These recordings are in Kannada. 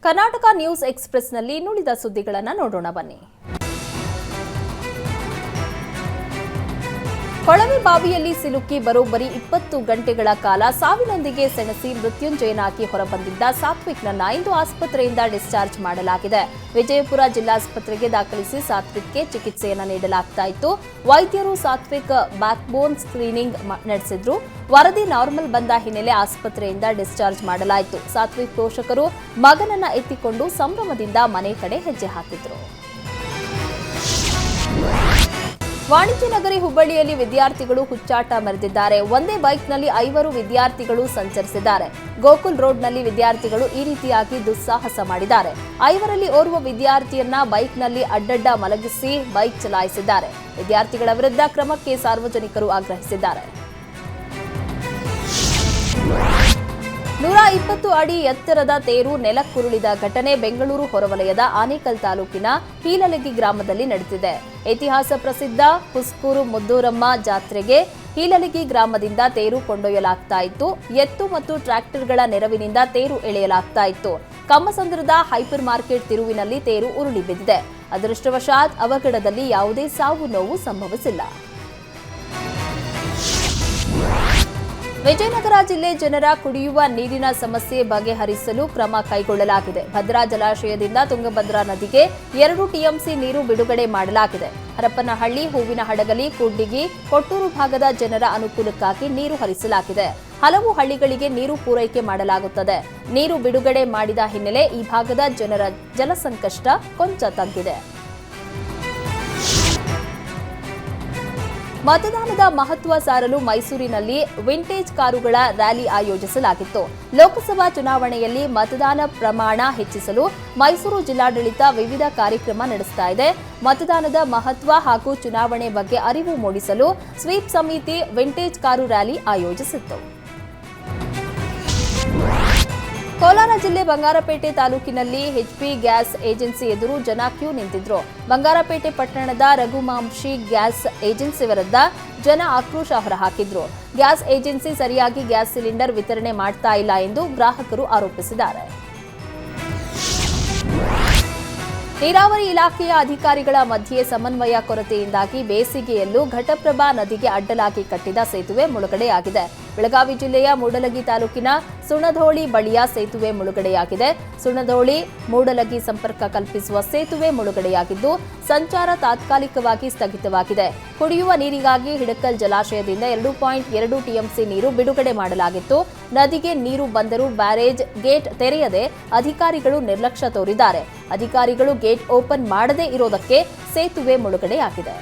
ಕರ್ನಾಟಕ ನ್ಯೂಸ್ ಎಕ್ಸ್‌ಪ್ರೆಸ್‌ನಲ್ಲಿ ನುಡಿದ ಸುದ್ದಿಗಳನ್ನು ನೋಡೋಣ ಬನ್ನಿ. ಕೊಳವೆ ಬಾವಿಯಲ್ಲಿ ಸಿಲುಕಿ ಬರೋಬ್ಬರಿ 20 ಗಂಟೆಗಳ ಕಾಲ ಸಾವಿನೊಂದಿಗೆ ಸೆಣಸಿ ಮೃತ್ಯುಂಜಯನಾಗಿ ಹೊರಬಂದಿದ್ದ ಸಾತ್ವಿಕ್ನನ್ನ ಇಂದು ಆಸ್ಪತ್ರೆಯಿಂದ ಡಿಸ್ಚಾರ್ಜ್ ಮಾಡಲಾಗಿದೆ. ವಿಜಯಪುರ ಜಿಲ್ಲಾಸ್ಪತ್ರೆಗೆ ದಾಖಲಿಸಿ ಸಾತ್ವಿಕ್ಗೆ ಚಿಕಿತ್ಸೆಯನ್ನು ನೀಡಲಾಗ್ತಾ ಇತ್ತು. ವೈದ್ಯರು ಸಾತ್ವಿಕ್ ಬ್ಯಾಕ್ಬೋನ್ ಸ್ಕ್ರೀನಿಂಗ್ ನಡೆಸಿದ್ರು. ವರದಿ ನಾರ್ಮಲ್ ಬಂದ ಹಿನ್ನೆಲೆ ಆಸ್ಪತ್ರೆಯಿಂದ ಡಿಸ್ಚಾರ್ಜ್ ಮಾಡಲಾಯಿತು. ಸಾತ್ವಿಕ್ ಪೋಷಕರು ಮಗನನ್ನ ಎತ್ತಿಕೊಂಡು ಸಂಭ್ರಮದಿಂದ ಮನೆ ಕಡೆ ಹೆಜ್ಜೆ ಹಾಕಿದ್ರು. ವಾಣಿಜ್ಯ ನಗರಿ ಹುಬ್ಬಳ್ಳಿಯಲ್ಲಿ ವಿದ್ಯಾರ್ಥಿಗಳು ಹುಚ್ಚಾಟ ಮೆರೆದಿದ್ದಾರೆ. ಒಂದೇ ಬೈಕ್ನಲ್ಲಿ 5 ವಿದ್ಯಾರ್ಥಿಗಳು ಸಂಚರಿಸಿದ್ದಾರೆ. ಗೋಕುಲ್ ರೋಡ್ನಲ್ಲಿ ವಿದ್ಯಾರ್ಥಿಗಳು ಈ ರೀತಿಯಾಗಿ ದುಸ್ಸಾಹಸ ಮಾಡಿದ್ದಾರೆ. 5ರಲ್ಲಿ ಓರ್ವ ವಿದ್ಯಾರ್ಥಿಯನ್ನ ಬೈಕ್ನಲ್ಲಿ ಅಡ್ಡಡ್ಡ ಮಲಗಿಸಿ ಬೈಕ್ ಚಲಾಯಿಸಿದ್ದಾರೆ. ವಿದ್ಯಾರ್ಥಿಗಳ ವಿರುದ್ಧ ಕ್ರಮಕ್ಕೆ ಸಾರ್ವಜನಿಕರು ಆಗ್ರಹಿಸಿದ್ದಾರೆ. 120 ಅಡಿ ಎತ್ತರದ ತೇರು ನೆಲಕ್ಕುರುಳಿದ ಘಟನೆ ಬೆಂಗಳೂರು ಹೊರವಲಯದ ಆನೇಕಲ್ ತಾಲೂಕಿನ ಹೀಲಲಗಿ ಗ್ರಾಮದಲ್ಲಿ ನಡೆದಿದೆ. ಇತಿಹಾಸ ಪ್ರಸಿದ್ಧ ಹುಸ್ಕೂರು ಮುದ್ದೂರಮ್ಮ ಜಾತ್ರೆಗೆ ಹೀಲಲಗಿ ಗ್ರಾಮದಿಂದ ತೇರು ಕೊಂಡೊಯ್ಯಲಾಗ್ತಾ ಇತ್ತು. ಎತ್ತು ಮತ್ತು ಟ್ರ್ಯಾಕ್ಟರ್ಗಳ ನೆರವಿನಿಂದ ತೇರು ಎಳೆಯಲಾಗ್ತಾ ಇತ್ತು. ಕಮ್ಮಸಂದ್ರದ ಹೈಪರ್ ಮಾರ್ಕೆಟ್ ತಿರುವಿನಲ್ಲಿ ತೇರು ಉರುಳಿ ಬಿದ್ದಿದೆ. ಅದೃಷ್ಟವಶಾತ್ ಅವಘಡದಲ್ಲಿ ಯಾವುದೇ ಸಾವು ನೋವು ಸಂಭವಿಸಿಲ್ಲ. ವಿಜಯನಗರ ಜಿಲ್ಲೆ ಜನರ ಕುಡಿಯುವ ನೀರಿನ ಸಮಸ್ಯೆ ಬಗೆಹರಿಸಲು ಕ್ರಮ ಕೈಗೊಳ್ಳಲಾಗಿದೆ. ಭದ್ರಾ ಜಲಾಶಯದಿಂದ ತುಂಗಭದ್ರಾ ನದಿಗೆ 2 ಟಿಎಂಸಿ ನೀರು ಬಿಡುಗಡೆ ಮಾಡಲಾಗಿದೆ. ಹರಪನಹಳ್ಳಿ, ಹೂವಿನಹಡಗಲಿ, ಕೂಡ್ಲಿಗಿ, ಕೊಟ್ಟೂರು ಭಾಗದ ಜನರ ಅನುಕೂಲಕ್ಕಾಗಿ ನೀರು ಹರಿಸಲಾಗಿದೆ. ಹಲವು ಹಳ್ಳಿಗಳಿಗೆ ನೀರು ಪೂರೈಕೆ ಮಾಡಲಾಗುತ್ತದೆ. ನೀರು ಬಿಡುಗಡೆ ಮಾಡಿದ ಹಿನ್ನೆಲೆ ಈ ಭಾಗದ ಜನರ ಜಲಸಂಕಷ್ಟ ಕೊಂಚ ತಗ್ಗಿದೆ. ಮತದಾನದ ಮಹತ್ವ ಸಾರಲು ಮೈಸೂರಿನಲ್ಲಿ ವಿಂಟೇಜ್ ಕಾರುಗಳ ರ್ಯಾಲಿ ಆಯೋಜಿಸಲಾಗಿತ್ತು. ಲೋಕಸಭಾ ಚುನಾವಣೆಯಲ್ಲಿ ಮತದಾನ ಪ್ರಮಾಣ ಹೆಚ್ಚಿಸಲು ಮೈಸೂರು ಜಿಲ್ಲಾಡಳಿತ ವಿವಿಧ ಕಾರ್ಯಕ್ರಮ ನಡೆಸ್ತಾ ಇದೆ. ಮತದಾನದ ಮಹತ್ವ ಹಾಗೂ ಚುನಾವಣೆ ಬಗ್ಗೆ ಅರಿವು ಮೂಡಿಸಲು ಸ್ವೀಪ್ ಸಮಿತಿ ವಿಂಟೇಜ್ ಕಾರು ರ್ಯಾಲಿ ಆಯೋಜಿಸಿತ್ತು. ಕೋಲಾರ ಜಿಲ್ಲೆ ಬಂಗಾರಪೇಟೆ ತಾಲೂಕಿನಲ್ಲಿ ಎಚ್ಪಿ ಗ್ಯಾಸ್ ಏಜೆನ್ಸಿ ಎದುರು ಜನ ಕ್ಯೂ ನಿಂತಿದ್ರು. ಬಂಗಾರಪೇಟೆ ಪಟ್ಟಣದ ರಘುವಂಶಿ ಗ್ಯಾಸ್ ಏಜೆನ್ಸಿ ವಿರುದ್ಧ ಜನ ಆಕ್ರೋಶ ಹೊರಹಾಕಿದ್ರು. ಗ್ಯಾಸ್ ಏಜೆನ್ಸಿ ಸರಿಯಾಗಿ ಗ್ಯಾಸ್ ಸಿಲಿಂಡರ್ ವಿತರಣೆ ಮಾಡ್ತಾ ಇಲ್ಲ ಎಂದು ಗ್ರಾಹಕರು ಆರೋಪಿಸಿದ್ದಾರೆ. ನೀರಾವರಿ ಇಲಾಖೆಯ ಅಧಿಕಾರಿಗಳ ಮಧ್ಯೆ ಸಮನ್ವಯ ಕೊರತೆಯಿಂದಾಗಿ ಬೇಸಿಗೆಯಲ್ಲೂ ಘಟಪ್ರಭಾ ನದಿಗೆ ಅಡ್ಡಲಾಗಿ ಕಟ್ಟಿದ ಸೇತುವೆ ಮುಳುಗಡೆಯಾಗಿದೆ. ಬೆಳಗಾವಿ ಜಿಲ್ಲೆಯ ಮೂಡಲಗಿ ತಾಲೂಕಿನ ಸುಣಧೋಳಿ ಬಳಿಯ ಸೇತುವೆ ಮುಳುಗಡೆಯಾಗಿದೆ. ಸುಣಧೋಳಿ ಮೂಡಲಗಿ ಸಂಪರ್ಕ ಕಲ್ಪಿಸುವ ಸೇತುವೆ ಮುಳುಗಡೆಯಾಗಿದ್ದು ಸಂಚಾರ ತಾತ್ಕಾಲಿಕವಾಗಿ ಸ್ಥಗಿತವಾಗಿದೆ. ಕುಡಿಯುವ ನೀರಿಗಾಗಿ ಹಿಡಕಲ್ ಜಲಾಶಯದಿಂದ 2.2 ಟಿಎಂಸಿ ನೀರು ಬಿಡುಗಡೆ ಮಾಡಲಾಗಿತ್ತು. ನದಿಗೆ ನೀರು ಬಂದರೂ ಬ್ಯಾರೇಜ್ ಗೇಟ್ ತೆರೆಯದೆ ಅಧಿಕಾರಿಗಳು ನಿರ್ಲಕ್ಷ್ಯ ತೋರಿದ್ದಾರೆ. ಅಧಿಕಾರಿಗಳು ಗೇಟ್ ಓಪನ್ ಮಾಡದೇ ಇರೋದಕ್ಕೆ ಸೇತುವೆ ಮುಳುಗಡೆಯಾಗಿದೆ.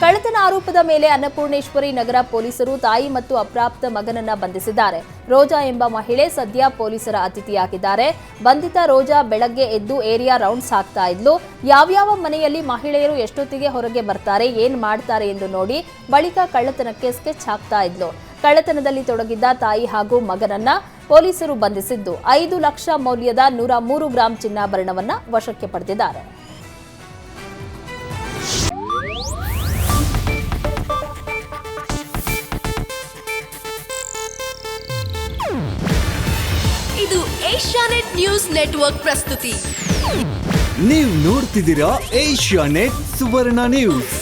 ಕಳ್ಳತನ ಆರೋಪದ ಮೇಲೆ ಅನ್ನಪೂರ್ಣೇಶ್ವರಿ ನಗರ ಪೊಲೀಸರು ತಾಯಿ ಮತ್ತು ಅಪ್ರಾಪ್ತ ಮಗನನ್ನ ಬಂಧಿಸಿದ್ದಾರೆ. ರೋಜಾ ಎಂಬ ಮಹಿಳೆ ಸದ್ಯ ಪೊಲೀಸರ ಅತಿಥಿಯಾಗಿದ್ದಾರೆ. ಬಂಧಿತ ರೋಜಾ ಬೆಳಗ್ಗೆ ಎದ್ದು ಏರಿಯಾ ರೌಂಡ್ಸ್ ಹಾಕ್ತಾ ಇದ್ಲು. ಯಾವ್ಯಾವ ಮನೆಯಲ್ಲಿ ಮಹಿಳೆಯರು ಎಷ್ಟೊತ್ತಿಗೆ ಹೊರಗೆ ಬರ್ತಾರೆ, ಏನ್ ಮಾಡ್ತಾರೆ ಎಂದು ನೋಡಿ ಬಳಿಕ ಕಳ್ಳತನಕ್ಕೆ ಸ್ಕೆಚ್ ಹಾಕ್ತಾ ಇದ್ಲು. ಕಳ್ಳತನದಲ್ಲಿ ತೊಡಗಿದ್ದ ತಾಯಿ ಹಾಗೂ ಮಗನನ್ನ ಪೊಲೀಸರು ಬಂಧಿಸಿದ್ದು 5 ಲಕ್ಷ ಮೌಲ್ಯದ 103 ಗ್ರಾಂ ಚಿನ್ನಾಭರಣವನ್ನ ವಶಕ್ಕೆ ಪಡೆದಿದ್ದಾರೆ. ಇದು ಏಷ್ಯಾನೆಟ್ ನ್ಯೂಸ್ ನೆಟ್ವರ್ಕ್ ಪ್ರಸ್ತುತಿ. ನೀವು ನೋಡ್ತಿದ್ದೀರಾ ಏಷ್ಯಾನೆಟ್ ಸುವರ್ಣ ನ್ಯೂಸ್.